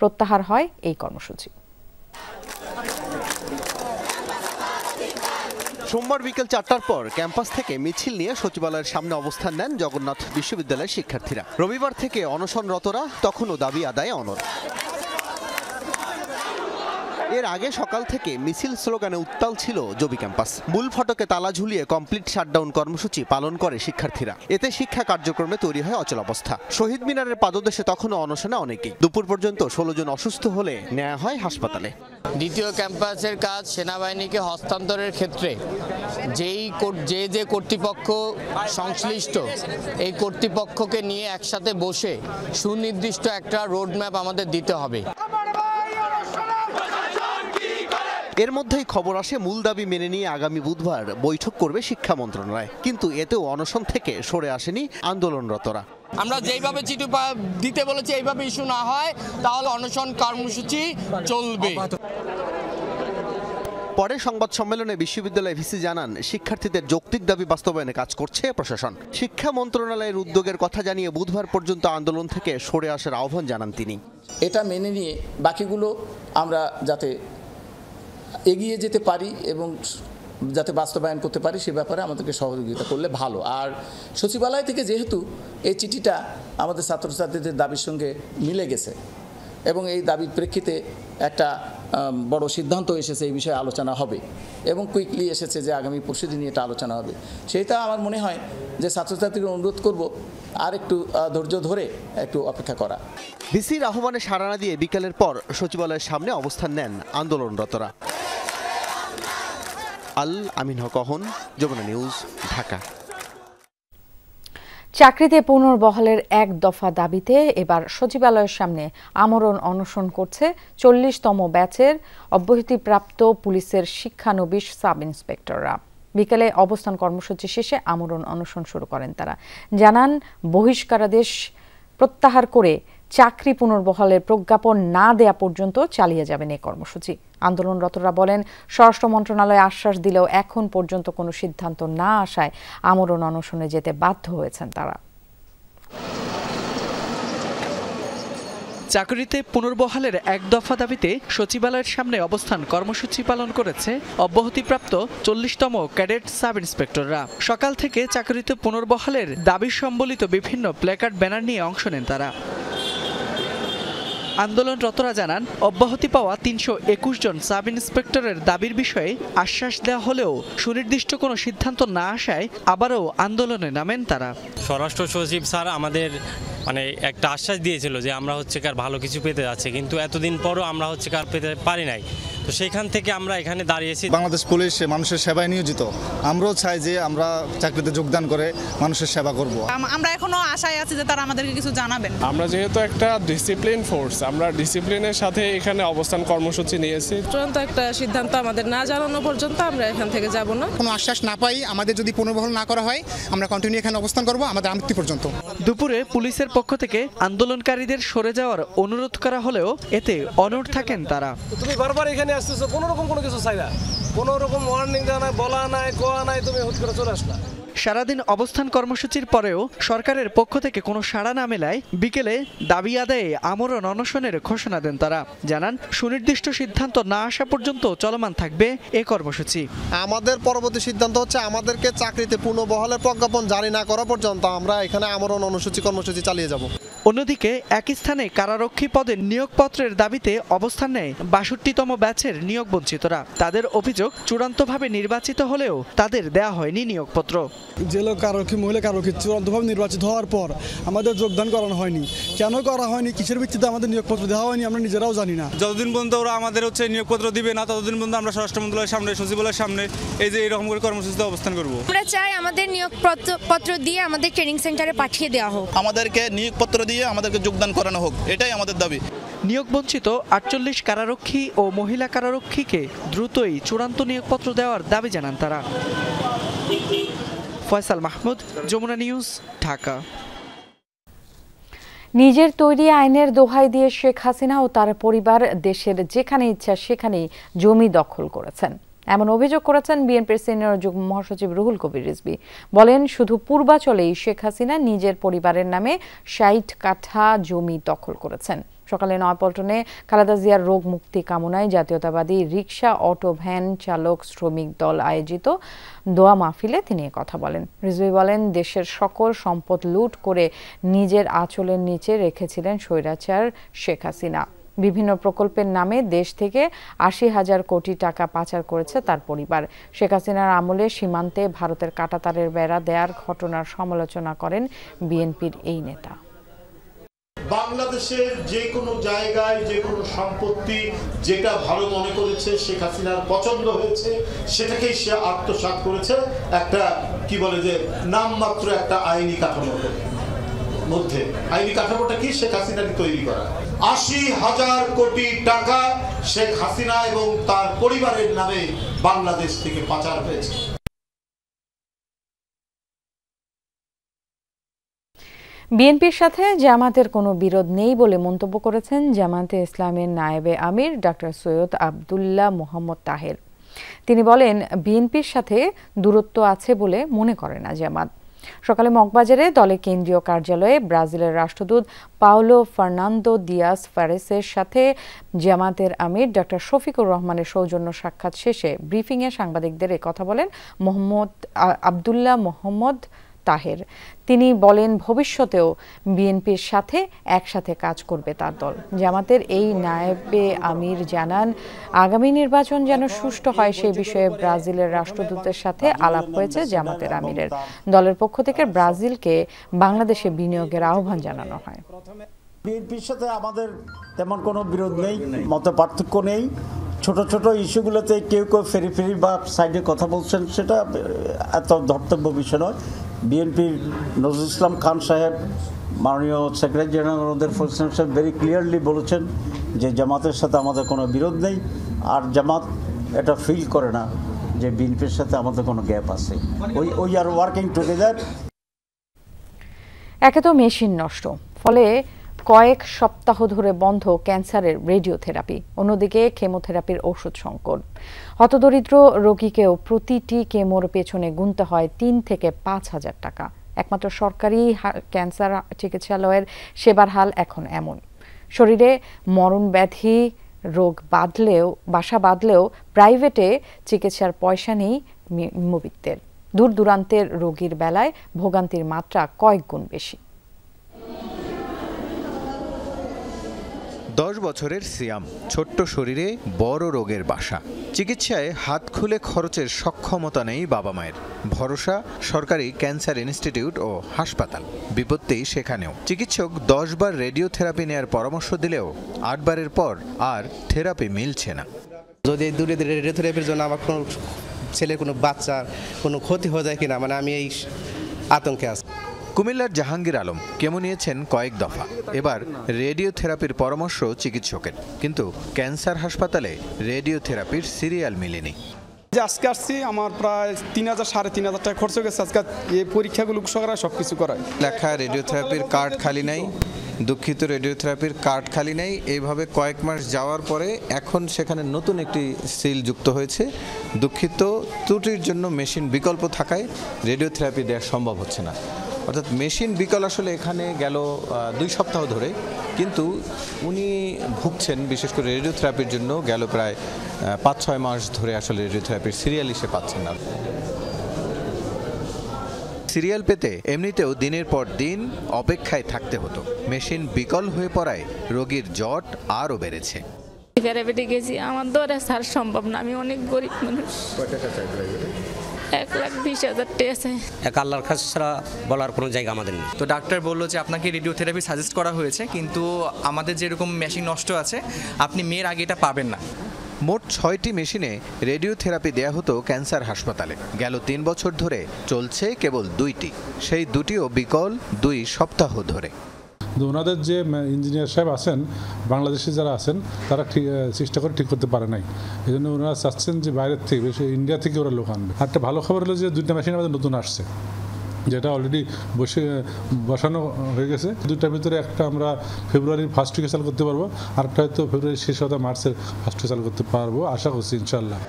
প্রত্যাহার হয় এই কর্মসূচি। সোমবার বিকেল 4টার পর ক্যাম্পাস থেকে মিছিল নিয়ে সচিবালয়ের সামনে অবস্থান নেন জগন্নাথ বিশ্ববিদ্যালয়ের শিক্ষার্থীরা। রবিবার থেকে অনশনরতরা তখনও দাবি আদায়ে অনড়। এর আগে সকাল থেকে মিছিল স্লোগানে উত্তাল ছিল জবি ক্যাম্পাস। মূল ফটকে তালা ঝুলিয়ে কমপ্লিট শাটডাউন কর্মসূচি পালন করে শিক্ষার্থীরা। এতে শিক্ষা কার্যক্রমে তৈরি হয় অচলাবস্থা। শহীদ মিনারের পাদদেশে তখনও অনশনে অনেকেই। দুপুর পর্যন্ত 16 জন অসুস্থ হলে নেওয়া হয় হাসপাতালে। দ্বিতীয় ক্যাম্পাসের কাজ সেনাবাহিনীকে হস্তান্তরের ক্ষেত্রে যে কর্তৃপক্ষ সংশ্লিষ্ট, এই কর্তৃপক্ষকে নিয়ে একসাথে বসে সুনির্দিষ্ট একটা রোডম্যাপ আমাদের দিতে হবে। এর মধ্যেই খবর আসে মূল দাবি মেনে নিয়ে আগামী বুধবার বৈঠক করবে শিক্ষা মন্ত্রণালয়। কিন্তু এতেও অনশন থেকে সরে আসেনি আন্দোলনরতরা। আমরা যেইভাবে চিঠি দিতে বলেছি এইভাবে ইস্যু না হয় তাহলে অনশন কর্মসূচি চলবে। পরে সংবাদ সম্মেলনে বিশ্ববিদ্যালয় ভিসি জানান, শিক্ষার্থীদের যৌক্তিক দাবি বাস্তবায়নে কাজ করছে প্রশাসন। শিক্ষা মন্ত্রণালয়ের উদ্যোগের কথা জানিয়ে বুধবার পর্যন্ত আন্দোলন থেকে সরে আসার আহ্বান জানান তিনি। এটা মেনে নিয়ে বাকিগুলো আমরা যাতে এগিয়ে যেতে পারি এবং যাতে বাস্তবায়ন করতে পারি সে ব্যাপারে আমাদেরকে সহযোগিতা করলে ভালো। আর সচিবালয় থেকে যেহেতু এই চিঠিটা আমাদের ছাত্রছাত্রীদের দাবির সঙ্গে মিলে গেছে এবং এই দাবির প্রেক্ষিতে একটা বড় সিদ্ধান্ত এসেছে, এই বিষয়ে আলোচনা হবে এবং কুইকলি এসেছে যে আগামী পরশুদিনই এটা আলোচনা হবে। সেটা আমার মনে হয় যে ছাত্রছাত্রীকে অনুরোধ করব আর একটু ধৈর্য ধরে একটু অপেক্ষা করা। ভিসির আহ্বানে সাড়া না দিয়ে বিকেলের পর সচিবালয়ের সামনে অবস্থান নেন আন্দোলনরতরা। আল আমিন হক, যমুনা নিউজ, ঢাকা। চাকরিতে পুনর্বহালের এক দফা দাবিতে এবার সচিবালয়ের সামনে আমরণ অনশন করছে 40তম ব্যাচের অব্যাহতিপ্রাপ্ত পুলিশের শিক্ষানবিশ সাব ইন্সপেক্টররা। বিকেলে অবস্থান কর্মসূচি শেষে আমরণ অনশন শুরু করেন তারা। জানান, বহিষ্কারাদেশ প্রত্যাহার করে চাকরি পুনর্বহালের প্রজ্ঞাপন না দেয়া পর্যন্ত চালিয়ে যাবেন এই কর্মসূচি। আন্দোলনরতরা বলেন, স্বরাষ্ট্র মন্ত্রণালয় আশ্বাস দিলেও এখন পর্যন্ত কোনো সিদ্ধান্ত না আসায় আমরণ অনশনে যেতে বাধ্য হয়েছেন তারা। চাকরিতে পুনর্বহালের এক দফা দাবিতে সচিবালয়ের সামনে অবস্থান কর্মসূচি পালন করেছে অব্যাহতিপ্রাপ্ত 40তম ক্যাডেট সাব ইন্সপেক্টররা। সকাল থেকে চাকরিতে পুনর্বহালের দাবি সম্বলিত বিভিন্ন প্ল্যাকার্ড ব্যানার নিয়ে অংশ নেন তারা। আন্দোলনরতরা জানান অব্যাহতি পাওয়া ৩২১ জন সাব ইন্সপেক্টরের দাবির বিষয়ে আশ্বাস দেওয়া হলেও সুনির্দিষ্ট কোনো সিদ্ধান্ত না আসায় আবারও আন্দোলনে নামেন তারা। স্বরাষ্ট্র সচিব স্যার আমাদের একটা আশ্বাস দিয়েছিল যে আমরা কার ভালো কিছু পেতে যাচ্ছে, কিন্তু এতদিন পরও আমরা কার পেতে পারি নাই। তো সেখান থেকে আমরা এখানে দাঁড়িয়েছি। বাংলাদেশ পুলিশ মানুষের সেবায় নিয়োজিত, আমরাও চাই যে আমরা চাকরিতে যোগদান করে মানুষের সেবা করব। আমরা এখনো আশায় আছি যে তারা আমাদেরকে কিছু জানাবেন। আমরা যেহেতু একটা ডিসিপ্লিন ফোর্স, আমরা ডিসিপ্লিনের সাথে এখানে অবস্থান কর্মসূচি নিয়েছি। চূড়ান্ত একটা সিদ্ধান্ত আমাদের না জানানো পর্যন্ত আমরা এখান থেকে যাব না। কোনো আশ্বাস না পাই, আমাদের যদি পুনর্বহাল না করা হয়, আমরা কন্টিনিউ এখানে অবস্থান করব আমাদের আমৃত্যু পর্যন্ত। দুপুরে পুলিশের পক্ষ থেকে আন্দোলনকারীদের সরে যাওয়ার অনুরোধ করা হলেও এতে অনড় থাকেন তারা। তুমি বারবার এখানে আসতেছো, কোনো রকম কোনো কিছু চাই না, কোনো রকম ওয়ার্নিং দেওয়া নাই, বলা নাই, কোয়া নাই, তুমি হুট করে চলে আসলা। সারাদিন অবস্থান কর্মসূচির পরেও সরকারের পক্ষ থেকে কোনো সাড়া না মেলায় বিকেলে দাবি আদায়ে আমরণ অনশনের ঘোষণা দেন তারা। জানান সুনির্দিষ্ট সিদ্ধান্ত না আসা পর্যন্ত চলমান থাকবে এ কর্মসূচি। আমাদের পরবর্তী সিদ্ধান্ত হচ্ছে আমাদেরকে চাকরিতে পুনর্বহালের প্রজ্ঞাপন জারি না করা পর্যন্ত আমরা এখানে আমরণ কর্মসূচি চালিয়ে যাব। অন্যদিকে একই স্থানে কারারক্ষী পদে নিয়োগপত্রের দাবিতে অবস্থান নেয় ৬২তম ব্যাচের নিয়োগ বঞ্চিতরা। তাদের অভিযোগ চূড়ান্তভাবে নির্বাচিত হলেও তাদের দেয়া হয়নি নিয়োগপত্র। জেলা কারারক্ষী, মহিলা কারারক্ষী চূড়ান্তভাবে নির্বাচিত হওয়ার পর আমাদের যোগদান করানো হয়নি। কেন করা হয়নি, কিসের ভিত্তিতে আমাদের নিয়োগপত্র দেওয়া হয়নি আমরা নিজেরাও জানি না। যতদিন পর্যন্ত ওরা আমাদের নিয়োগপত্র দিবে না, ততদিন পর্যন্ত আমরা স্বরাষ্ট্র মন্ত্রণালয়ের সামনে, সচিবালয়ের সামনে এই যে এরকম করে কর্মসূচিতে অবস্থান করব। আমরা চাই আমাদের নিয়োগপত্র দিয়ে আমাদের ট্রেনিং সেন্টারে পাঠিয়ে দেওয়া হোক, আমাদেরকে নিয়োগপত্র দিয়ে আমাদেরকে যোগদান করানো হোক, এটাই আমাদের দাবি। নিয়োগ বঞ্চিত ৪৮ কারারক্ষী ও মহিলা কারারক্ষীকে দ্রুতই চূড়ান্ত নিয়োগপত্র দেওয়ার দাবি জানান তারা। ফয়সাল মাহমুদ, যমুনা নিউজ, ঢাকা। নিজের তৈরি আইনের দোহাই দিয়ে শেখ হাসিনা ও তার পরিবার দেশের যেখানে ইচ্ছা সেখানেই জমি দখল করেছেন, এমন অভিযোগ করেছেন বিএনপির সিনিয়র যুগ্ম মহাসচিব রুহুল কবির রিজভী। বলেন, শুধু পূর্বাচলেই শেখ হাসিনা নিজের পরিবারের নামে ৬০ কাঠা জমি দখল করেছেন। সকালে নয়াপল্টনে খালেদা জিয়ার রোগ মুক্তি কামনায় জাতীয়তাবাদী রিকশা, অটো, ভ্যান চালক শ্রমিক দল আয়োজিত দোয়া মাহফিলে তিনি কথা বলেন। রিজভী বলেন, দেশের সকল সম্পদ লুট করে নিজের আঁচলের নিচে রেখেছিলেন স্বৈরাচার শেখ হাসিনা। বিভিন্ন প্রকল্পের নামে দেশ থেকে ৮০,০০০ কোটি টাকা পাচার করেছে তার পরিবার। শেখ হাসিনার আমলে সীমান্তে ভারতের কাঁটাতারের বেড়া দেয়ার ঘটনার সমালোচনা করেন বিএনপির এই নেতা। বাংলাদেশের যে কোনো জায়গায় যে কোনো সম্পত্তি যেটা ভালো মনে করেছে, শেখ হাসিনার পছন্দ হয়েছে, সেটাকেই সে আত্মসাৎ করেছে একটা কি বলে যে নামমাত্র একটা আইনি কাঠামোর মধ্যে। আইনি কাঠামোটা কি? শেখ হাসিনাকে তৈরি করা। ৮০,০০০ কোটি টাকা শেখ হাসিনা এবং তার পরিবারের নামে বাংলাদেশ থেকে পাচার হয়েছে। বিএনপির সাথে জামাতের কোনো বিরোধ নেই বলে মন্তব্য করেছেন জামাতে ইসলামের নায়েবে আমির ডক্টর সৈয়দ আব্দুল্লাহ মোহাম্মদ তাহের। তিনি বলেন, বিএনপির সাথে দূরত্ব আছে বলে মনে করে না জামাত। সকালে মগবাজারে দলের কেন্দ্রীয় কার্যালয়ে ব্রাজিলের রাষ্ট্রদূত পাওলো ফার্নান্দো দিয়াস ফারেসের সাথে জামাতের আমির ডক্টর শফিকুর রহমানের সৌজন্য সাক্ষাৎ শেষে ব্রিফিংয়ে সাংবাদিকদের কথা বলেন আব্দুল্লাহ মোহাম্মদ তাহের। তিনি বলেন, ভবিষ্যতেও বিএনপির সাথে একসাথে কাজ করবে তার দল। জামাতের এই নায়েবে আমির জানান, আগামী নির্বাচন যেন সুষ্ঠু হয় সে বিষয়ে ব্রাজিলের রাষ্ট্রদূতের সাথে আলাপ হয়েছে জামাতের আমিরের। দলের পক্ষ থেকে ব্রাজিলকে বাংলাদেশে বিনিয়োগের আহ্বান জানানো হয়। বিএনপির সাথে আমাদের তেমন কোনো বিরোধ নেই, মত পার্থক্য নেই। ছোট ছোট ইস্যুগুলোতে কেউ কেউ ফেরি ফেরি বা সাইডে কথা বলছেন, সেটা এত ধর্তব্য বিষয় নয়। বিএনপির নজরুল ইসলাম খান সাহেব, মাননীয় সেক্রেটারি জেনারেল ওদের সাহেব ভেরি ক্লিয়ারলি বলেছেন যে জামাতের সাথে আমাদের কোনো বিরোধ নেই, আর জামাত এটা ফিল করে না যে বিএনপির সাথে আমাদের কোনো গ্যাপ আছে। We are working together. একে তো মেশিন নষ্ট, ফলে কয়েক সপ্তাহ ধরে বন্ধ ক্যান্সারের রেডিওথেরাপি, অন্যদিকে কেমোথেরাপির ওষুধ সংকট। হতদরিদ্র রোগীকেও প্রতিটি কেমোর পেছনে গুনতে হয় ৩ থেকে ৫,০০০ টাকা। একমাত্র সরকারি ক্যান্সার চিকিৎসালয়ের সেবার হাল এখন এমন। শরীরে মরণ ব্যাধি রোগ বাসা বাঁধলেও প্রাইভেটে চিকিৎসার পয়সা নেই মুবিকদের। দূর দূরান্তের রোগীর বেলায় ভোগান্তির মাত্রা কয়েক গুণ বেশি। 10 বছরের সিয়াম, ছোট্ট শরীরে বড় রোগের বাসা। চিকিৎসায় হাত খুলে খরচের সক্ষমতা নেই বাবা মায়ের। ভরসা সরকারি ক্যান্সার ইনস্টিটিউট ও হাসপাতাল। বিপত্তি সেখানেও। চিকিৎসক 10 বার রেডিওথেরাপি নেয়ার পরামর্শ দিলেও 8 বারের পর আর থেরাপি মিলছে না। যদি দূরে দূরে রেডিওথেরাপির জন্য আমার কোনো ছেলের কোনো বাচ্চার কোনো ক্ষতি হয়ে যায় কিনা, মানে আমি এই আতঙ্কে আছি। কুমিল্লার জাহাঙ্গীর আলম কেমো নিয়েছেন কয়েক দফা। এবার রেডিওথেরাপির পরামর্শ চিকিৎসকের, কিন্তু ক্যান্সার হাসপাতালে রেডিওথেরাপির সিরিয়াল মিলেনি। আজকে আসছি, আমার প্রায় 3000 3500 টাকা খরচ গেছে। আজকে এই পরীক্ষাগুলো সব কিছু করায়। লেখা রেডিওথেরাপির কার্ড খালি নাই, দুঃখিত রেডিওথেরাপির কার্ড খালি নাই। এইভাবে কয়েক মাস যাওয়ার পরে এখন সেখানে নতুন একটি সিল যুক্ত হয়েছে, দুঃখিত ত্রুটির জন্য মেশিন বিকল্প থাকায় রেডিওথেরাপি দেওয়া সম্ভব হচ্ছে না। অর্থাৎ মেশিন বিকল আসলে এখানে গেল 2 সপ্তাহ ধরে, কিন্তু উনি ভুগছেন বিশেষ করে রেডিওথেরাপির জন্য গেল প্রায় 5-6 মাস ধরে আসলে রেডিওথেরাপির সিরিয়াল এসে পাচ্ছেন না। সিরিয়াল পেতে এমনিতেও দিনের পর দিন অপেক্ষায় থাকতে হতো। মেশিন বিকল হয়ে পড়ায় রোগীর জট আরও বেড়েছে। প্রাইভেটে গেছি, আমার দ্বারা স্যার সম্ভব না, আমি অনেক গরিব মানুষ। 1,20,000 টাকা চাই। এক আল্লাহর কাছে ছাড়া বলার কোনো জায়গা আমাদের নেই। তো ডাক্তার বললো যে আপনাকে রেডিওথেরাপি সাজেস্ট করা হয়েছে, কিন্তু আমাদের যেরকম মেশিন নষ্ট আছে আপনি মেয়ের আগে এটা পাবেন না। মোট 6টি মেশিনে রেডিওথেরাপি দেয়া হতো ক্যান্সার হাসপাতালে। গেল 3 বছর ধরে চলছে কেবল 2টি, সেই 2টিও বিকল 2 সপ্তাহ ধরে। ওনাদের যে ইঞ্জিনিয়ার সাহেব আছেন, বাংলাদেশে যারা আছেন, তারা চেষ্টা করে ঠিক করতে পারে নাই। এই জন্য ওনারা চাচ্ছেন যে বাইরের থেকে, বেশি ইন্ডিয়া থেকে ওরা লোক আনবে। একটা ভালো খবর হলো যে 2টা মেশিন আমাদের নতুন আসছে, যেটা অলরেডি বসানো হয়ে গেছে। 2টার ভিতরে একটা আমরা ফেব্রুয়ারির ফার্স্ট উইকে চালু করতে পারবো, আরেকটা হয়তো ফেব্রুয়ারির শেষ অথবা মার্চের ফার্স্ট উইকে চালু করতে পারবো, আশা করছি ইনশাল্লাহ।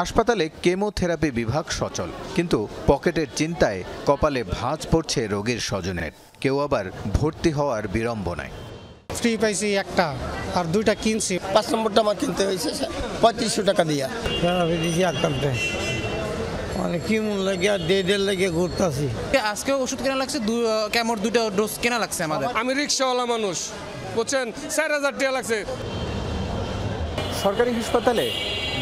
হাসপাতালে কেমোথেরাপি বিভাগ সচল, কিন্তু পকেটের চিন্তায় কপালে ভাঁজ পড়ছে রোগীর স্বজনের। কেউ আবার ভর্তি হওয়ার বিড়ম্বনায়। ফ্রি পাইছি একটা, আর 2টা কিনছি। 5 নম্বরটা আমার কিনতে হয়েছে 3500 টাকা দিয়া। মানে কি মন লাগে আর দেড় লাগে ঘুরতেছি। আজকে ওষুধ কেনা লাগছে, কেমন 2টা ডোজ কেনা লাগছে আমাদের। আমি রিক্সাওয়ালা মানুষ, বুঝছেন, 4000 টাকা লাগছে। সরকারি হাসপাতালে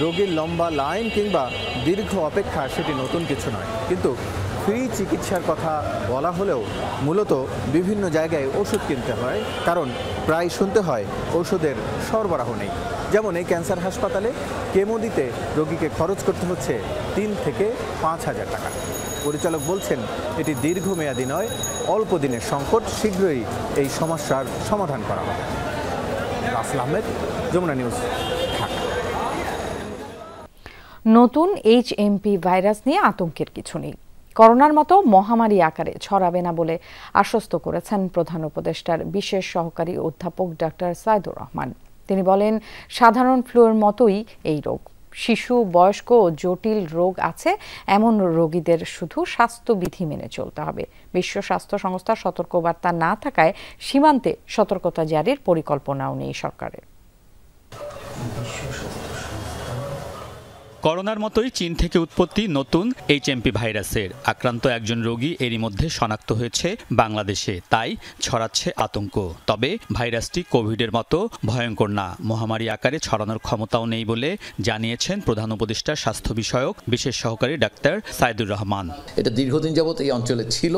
রোগীর লম্বা লাইন কিংবা দীর্ঘ অপেক্ষা সেটি নতুন কিছু নয়, কিন্তু ফ্রি চিকিৎসার কথা বলা হলেও মূলত বিভিন্ন জায়গায় ওষুধ কিনতে হয়, কারণ প্রায় শুনতে হয় ওষুধের সরবরাহ নেই। যেমন এই ক্যান্সার হাসপাতালে কেমো দিতে রোগীকে খরচ করতে হচ্ছে 3 থেকে 5,000 টাকা। পরিচালক বলছেন এটি দীর্ঘমেয়াদী নয়, অল্প দিনের সংকট, শীঘ্রই এই সমস্যার সমাধান করা হবে। রাসেল আহমেদ, যমুনা নিউজ, ঢাকা। নতুন HMP ভাইরাস নিয়ে আতঙ্কের কিছু নেই। করোনার মতো মহামারী আকারে ছড়াবে না বলে আশ্বস্ত করেছেন প্রধান উপদেষ্টার বিশেষ সহকারী অধ্যাপক ডক্টর সাইদুর রহমান। তিনি বলেন, সাধারণ ফ্লুর মতোই এই রোগ। শিশু, বয়স্ক ও জটিল রোগ আছে এমন রোগীদের শুধু স্বাস্থ্যবিধি মেনে চলতে হবে। বিশ্ব স্বাস্থ্য সংস্থার সতর্কবার্তা না থাকায় সীমান্তে সতর্কতা জারির পরিকল্পনাও নেই সরকারের। করোনার মতোই চীন থেকে উৎপত্তি নতুন HMP ভাইরাসের আক্রান্ত একজন রোগী এরই মধ্যে শনাক্ত হয়েছে বাংলাদেশে, তাই ছড়াচ্ছে আতঙ্ক। তবে ভাইরাসটি কোভিডের মতো ভয়ঙ্কর না, মহামারী আকারে ছড়ানোর ক্ষমতাও নেই বলে জানিয়েছেন প্রধান উপদেষ্টা স্বাস্থ্য বিষয়ক বিশেষ সহকারী ডাক্তার সাইদুর রহমান। এটা দীর্ঘদিন যাবত এই অঞ্চলে ছিল,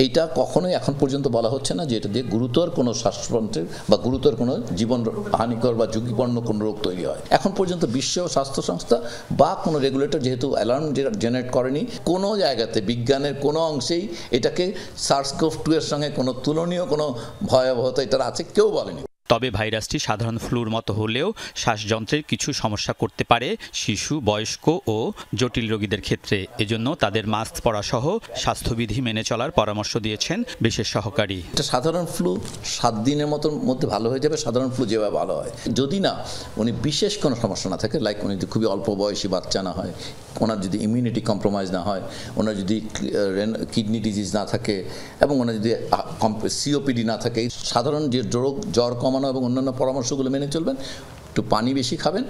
এইটা কখনোই এখন পর্যন্ত বলা হচ্ছে না যে এটা দিয়ে গুরুতর কোনো শ্বাসযন্ত্রের বা গুরুতর কোনো জীবন হানিকর বা ঝুঁকিপূর্ণ কোনো রোগ তৈরি হয়। এখন পর্যন্ত বিশ্ব স্বাস্থ্য সংস্থা বা কোনো রেগুলেটর যেহেতু অ্যালার্ম জেনারেট করেনি, কোনো জায়গাতে বিজ্ঞানের কোনো অংশেই এটাকে SARS-CoV-2 এর সঙ্গে কোনো তুলনীয় কোনো ভয়াবহতা এটার আছে কেউ বলেনি। তবে ভাইরাসটি সাধারণ ফ্লুর মতো হলেও শ্বাসযন্ত্রের কিছু সমস্যা করতে পারে শিশু, বয়স্ক ও জটিল রোগীদের ক্ষেত্রে। এজন্য তাদের মাস্ক পরা সহ স্বাস্থ্যবিধি মেনে চলার পরামর্শ দিয়েছেন বিশেষ সহকারী। এটা সাধারণ ফ্লু 7 দিনের মধ্যে ভালো হয়ে যাবে, সাধারণ ফ্লু যেভাবে ভালো হয়। যদি না উনি বিশেষ কোনো সমস্যা না থাকে, লাইক উনি যদি খুবই অল্প বয়সী বাচ্চা না হয়, ওনার যদি ইমিউনিটি কম্প্রোমাইজ না হয়, ওনার যদি কিডনি ডিজিজ না থাকে এবং ওনার যদি COPD না থাকে, সাধারণ যে জ্বর কমানো এবং অন্যান্য পরামর্শগুলো মেনে চলবেন। একটু পানি বেশি খাবেন,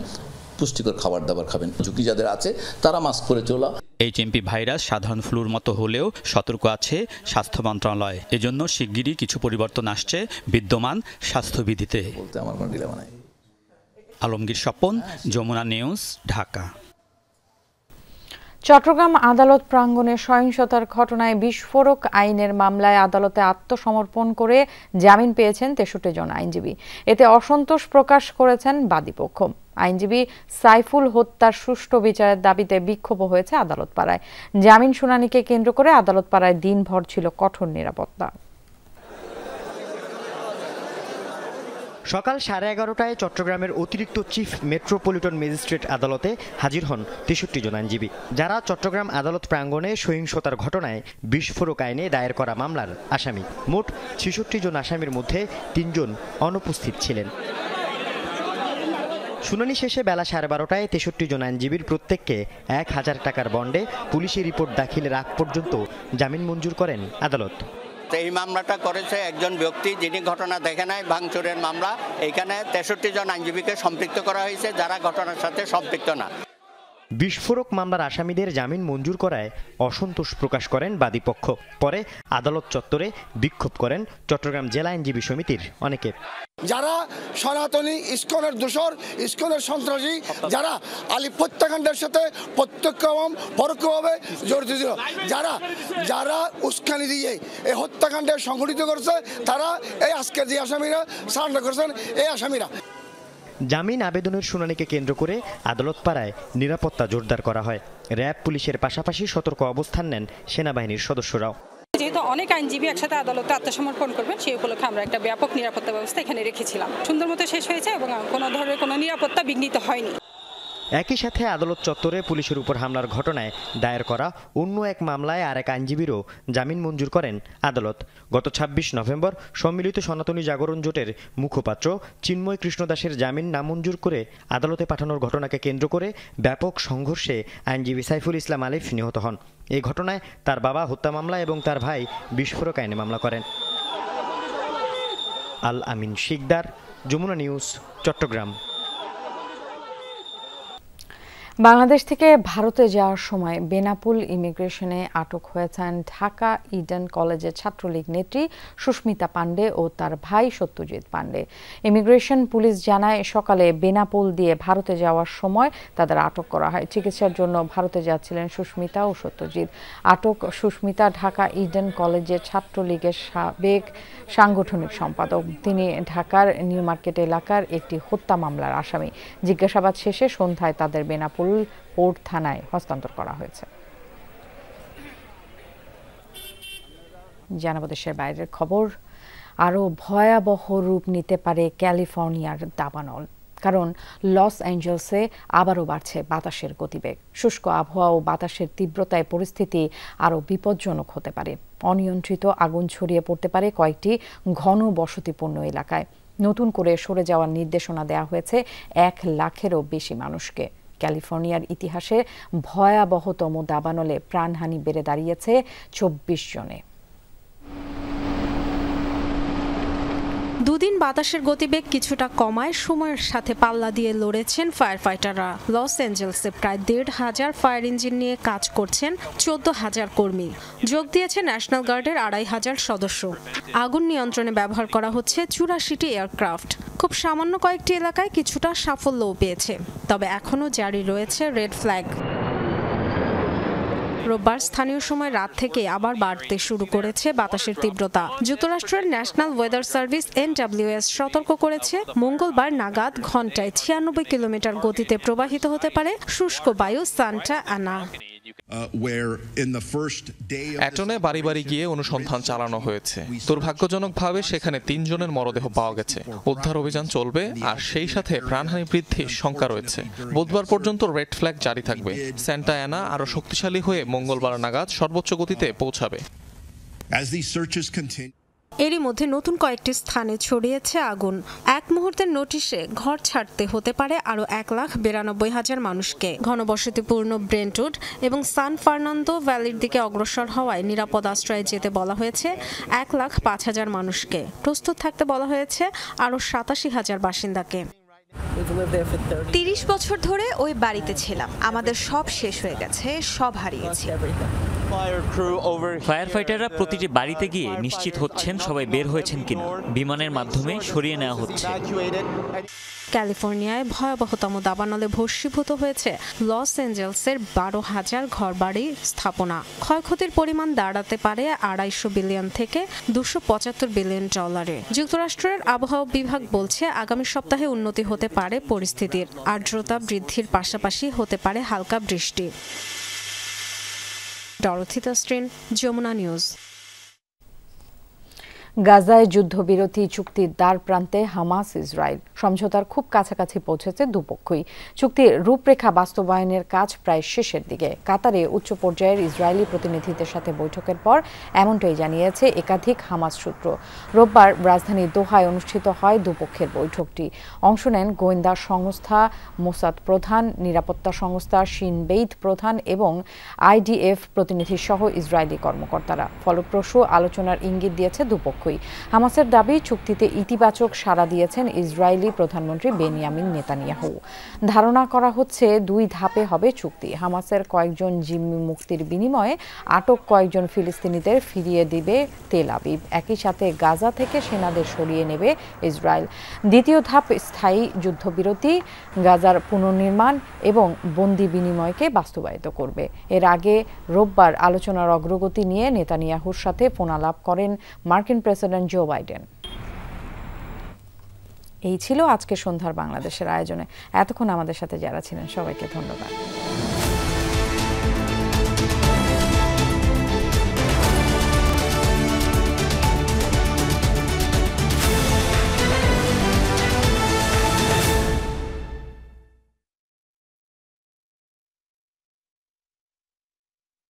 পুষ্টিকর খাবার দাবার খাবেন। ঝুঁকি যাদের আছে তারা মাস্ক পরে চলা। এইচএমপি ভাইরাস সাধারণ ফ্লুর মতো হলেও সতর্ক আছে স্বাস্থ্য মন্ত্রণালয়। এজন্য শিগগিরই কিছু পরিবর্তন আসছে বিদ্যমান স্বাস্থ্যবিধিতে। আলমগীর স্বপন, যমুনা নিউজ, ঢাকা। চট্টগ্রাম আদালত প্রাঙ্গণে সহিংসতার ঘটনায় বিস্ফোরক আইনের মামলায় আদালতে আত্মসমর্পণ করে জামিন পেয়েছেন 63 জন আইনজীবী। এতে অসন্তোষ প্রকাশ করেছেন বাদীপক্ষ। আইনজীবী সাইফুল হত্যার সুষ্ঠু বিচারের দাবিতে বিক্ষোভ হয়েছে আদালত পাড়ায়। জামিন শুনানিকে কেন্দ্র করে আদালত পাড়ায় দিনভর ছিল কঠোর নিরাপত্তা। সকাল 11:30টায় চট্টগ্রামের অতিরিক্ত চিফ মেট্রোপলিটন ম্যাজিস্ট্রেট আদালতে হাজির হন 63 জন আইনজীবী, যারা চট্টগ্রাম আদালত প্রাঙ্গণে সহিংসতার ঘটনায় বিস্ফোরক আইনে দায়ের করা মামলার আসামি। মোট 66 জন আসামির মধ্যে 3 জন অনুপস্থিত ছিলেন। শুনানি শেষে বেলা 12:30টায় 63 জন আইনজীবীর প্রত্যেককে 1000 টাকার বন্ডে পুলিশি রিপোর্ট দাখিলের আগ পর্যন্ত জামিন মঞ্জুর করেন আদালত। এই মামলাটা করেছে একজন ব্যক্তি যিনি ঘটনা দেখে নাই, ভাঙচুরের মামলা। এইখানে 63 জন আইনজীবীকে সম্পৃক্ত করা হয়েছে যারা ঘটনার সাথে সম্পৃক্ত না। বিস্ফোরক মামলার আসামিদের জামিন মঞ্জুর করায় অসন্তোষ প্রকাশ করেন বাদীপক্ষ। পরে আদালত চত্বরে বিক্ষোভ করেন চট্টগ্রাম জেলা আইনজীবী সমিতির অনেকে। যারা সনাতনী ইস্কনের দোসর, ইস্কনের সন্ত্রাসী, যারা আলী হত্যাকাণ্ডের সাথে প্রত্যক্ষ এবং পরোক্ষভাবে জড়িত ছিল, যারা উস্কানি দিয়ে এই হত্যাকাণ্ডে সংঘটিত করেছে, তারা এই আজকে যে আসামিরা সারেন্ডার করেছেন এই আসামিরা। জামিন আবেদনের শুনানিকে কেন্দ্র করে আদালত পাড়ায় নিরাপত্তা জোরদার করা হয়। র্যাব, পুলিশের পাশাপাশি সতর্ক অবস্থান নেন সেনাবাহিনীর সদস্যরাও। যেহেতু অনেক আইনজীবী একসাথে আদালতে আত্মসমর্পণ করবেন, সেই উপলক্ষে আমরা একটা ব্যাপক নিরাপত্তা ব্যবস্থা এখানে রেখেছিলাম। সুন্দর মতো শেষ হয়েছে এবং কোনো ধরনের কোনো নিরাপত্তা বিঘ্নিত হয়নি। একই সাথে আদালত চত্বরে পুলিশের উপর হামলার ঘটনায় দায়ের করা অন্য এক মামলায় আরেক আইনজীবীরও জামিন মঞ্জুর করেন আদালত। গত 26 নভেম্বর সম্মিলিত সনাতনী জাগরণ জোটের মুখপাত্র চিন্ময় কৃষ্ণ দাসের জামিন নামঞ্জুর করে আদালতে পাঠানোর ঘটনাকে কেন্দ্র করে ব্যাপক সংঘর্ষে আইনজীবী সাইফুল ইসলাম আলিফ নিহত হন। এই ঘটনায় তার বাবা হত্যা মামলা এবং তার ভাই বিস্ফোরক আইনে মামলা করেন। আল আমিন শিকদার, যমুনা নিউজ, চট্টগ্রাম। বাংলাদেশ থেকে ভারতে যাওয়ার সময় বেনাপুল ইমিগ্রেশনে আটক হয়েছেন ঢাকা ইডেন কলেজের ছাত্রলীগ নেত্রী সুস্মিতা পান্ডে ও তার ভাই সত্যজিৎ পান্ডে। ইমিগ্রেশন পুলিশ জানায় সকালে বেনাপুল দিয়ে ভারতে যাওয়ার সময় তাদের আটক করা হয়। চিকিৎসার জন্য ভারতে যাচ্ছিলেন সুস্মিতা ও সত্যজিৎ। আটক সুস্মিতা ঢাকা ইডেন কলেজের ছাত্রলীগের সাবেক সাংগঠনিক সম্পাদক। তিনি ঢাকার নিউ মার্কেট এলাকার একটি হত্যা মামলার আসামি। জিজ্ঞাসাবাদ শেষে সন্ধ্যায় তাদের বেনাপুল পোর্ট থানায় হস্তান্তর করা হয়েছে। জানাবো দেশের বাইরের খবর। আরও ভয়াবহ রূপ নিতে পারে ক্যালিফোর্নিয়ার দাবানল, কারণ লস অ্যাঞ্জেলসে আবারও বাড়ছে বাতাসের গতিবেগ। শুষ্ক আবহাওয়া ও বাতাসের তীব্রতায় পরিস্থিতি আরও বিপজ্জনক হতে পারে। অনিয়ন্ত্রিত আগুন ছড়িয়ে পড়তে পারে কয়েকটি ঘন বসতিপূর্ণ এলাকায়। নতুন করে সরে যাওয়ার নির্দেশনা দেওয়া হয়েছে 1 লাখেরও বেশি মানুষকে। ক্যালিফোর্নিয়ার ইতিহাসে ভয়াবহতম দাবানলে প্রাণহানি বেড়ে দাঁড়িয়েছে 24 জনে। দুদিন বাতাসের গতিবেগ কিছুটা কমায় সময়ের সাথে পাল্লা দিয়ে লড়েছেন ফায়ার ফাইটাররা। লস অ্যাঞ্জেলসে প্রায় 1,500 ফায়ার ইঞ্জিন নিয়ে কাজ করছেন 14,000 কর্মী। যোগ দিয়েছে ন্যাশনাল গার্ডের 2,500 সদস্য। আগুন নিয়ন্ত্রণে ব্যবহার করা হচ্ছে 84টি এয়ারক্রাফট। খুব সামান্য কয়েকটি এলাকায় কিছুটা সাফল্যও পেয়েছে, তবে এখনও জারি রয়েছে রেড ফ্ল্যাগ। রোববার স্থানীয় সময় রাত থেকে আবার বাড়তে শুরু করেছে বাতাসের তীব্রতা। যুক্তরাষ্ট্রের ন্যাশনাল ওয়েদার সার্ভিস NWS সতর্ক করেছে মঙ্গলবার নাগাদ ঘন্টায় 96 কিলোমিটার গতিতে প্রবাহিত হতে পারে শুষ্ক বায়ু সান্টা আনা। অ্যাটনে বাড়ি বাড়ি গিয়ে অনুসন্ধান চালানো হয়েছে। দুর্ভাগ্যজনকভাবে সেখানে 3 জনের মরদেহ পাওয়া গেছে। উদ্ধার অভিযান চলবে, আর সেই সাথে প্রাণহানি বৃদ্ধির শঙ্কা রয়েছে। বুধবার পর্যন্ত রেড ফ্ল্যাগ জারি থাকবে। সান্টা অ্যানা আরও শক্তিশালী হয়ে মঙ্গলবার নাগাদ সর্বোচ্চ গতিতে পৌঁছাবে। এরই মধ্যে নতুন কয়েকটি স্থানে ছড়িয়েছে আগুন। এক মুহূর্তের নোটিশে ঘর ছাড়তে হতে পারে আরও 1,92,000 মানুষকে। ঘনবসতিপূর্ণ ব্রেন্টউড এবং সান ফার্নান্দো ভ্যালির দিকে অগ্রসর হওয়ায় নিরাপদ আশ্রয়ে যেতে বলা হয়েছে 1,05,000 মানুষকে। প্রস্তুত থাকতে বলা হয়েছে আরও 87,000 বাসিন্দাকে। 30 বছর ধরে ওই বাড়িতে ছিলাম, আমাদের সব শেষ হয়ে গেছে, সব হারিয়েছি। ফায়ার ফাইটাররা প্রতিটি বাড়িতে গিয়ে নিশ্চিত হচ্ছেন সবাই বের হয়েছেন কিনা, বিমানের মাধ্যমে সরিয়ে নেওয়া হচ্ছে। ক্যালিফোর্নিয়ায় ভয়াবহতম দাবানলে ভস্মীভূত হয়েছে লস অ্যাঞ্জেলসের 12,000 ঘরবাড়ি স্থাপনা। ক্ষয়ক্ষতির পরিমাণ দাঁড়াতে পারে $250 বিলিয়ন থেকে $275 বিলিয়ন। যুক্তরাষ্ট্রের আবহাওয়া বিভাগ বলছে আগামী সপ্তাহে উন্নতি হতে পারে পরিস্থিতির, আর্দ্রতা বৃদ্ধির পাশাপাশি হতে পারে হালকা বৃষ্টি। Dorothy Tasrin, Jamuna news. গাজায় যুদ্ধবিরতি চুক্তির দ্বার প্রান্তে হামাস ইসরায়েল সমঝোতার খুব কাছাকাছি পৌঁছেছে দুপক্ষই। চুক্তির রূপরেখা বাস্তবায়নের কাজ প্রায় শেষের দিকে। কাতারে উচ্চ পর্যায়ের ইসরায়েলি প্রতিনিধিদের সাথে বৈঠকের পর এমনটাই জানিয়েছে একাধিক হামাস সূত্র। রোববার রাজধানী দোহায় অনুষ্ঠিত হয় দুপক্ষের বৈঠকটি। অংশ নেন গোয়েন্দা সংস্থা মোসাদ প্রধান, নিরাপত্তা সংস্থা শিন বেইত প্রধান এবং IDF প্রতিনিধি সহ ইসরায়েলি কর্মকর্তারা। ফলপ্রসূ আলোচনার ইঙ্গিত দিয়েছে দুপক্ষ। হামাসের দাবি, চুক্তিতে ইতিবাচক সাড়া দিয়েছেন ইসরায়েলি প্রধানমন্ত্রী বেনিয়ামিন নেতানিয়াহু। ধারণা করা হচ্ছে 2 ধাপে হবে চুক্তি। হামাসের কয়েকজন জিম্মি মুক্তির বিনিময়ে আটক কয়েকজন ফিলিস্তিনিদের ফিরিয়ে দিবে তেল আবিব। একই সাথে গাজা থেকে সেনাদের সরিয়ে নেবে ইসরায়েল। দ্বিতীয় ধাপ স্থায়ী যুদ্ধবিরতি, গাজার পুনর্নির্মাণ এবং বন্দি বিনিময়কে বাস্তবায়িত করবে। এর আগে রোববার আলোচনার অগ্রগতি নিয়ে নেতানিয়াহুর সাথে ফোনালাপ করেন মার্কিন প্রেসিডেন্ট জো বাইডেন। এই ছিল আজকে সন্ধ্যার বাংলাদেশের আয়োজনে। এতক্ষণ আমাদের সাথে যারা ছিলেন সবাইকে ধন্যবাদ।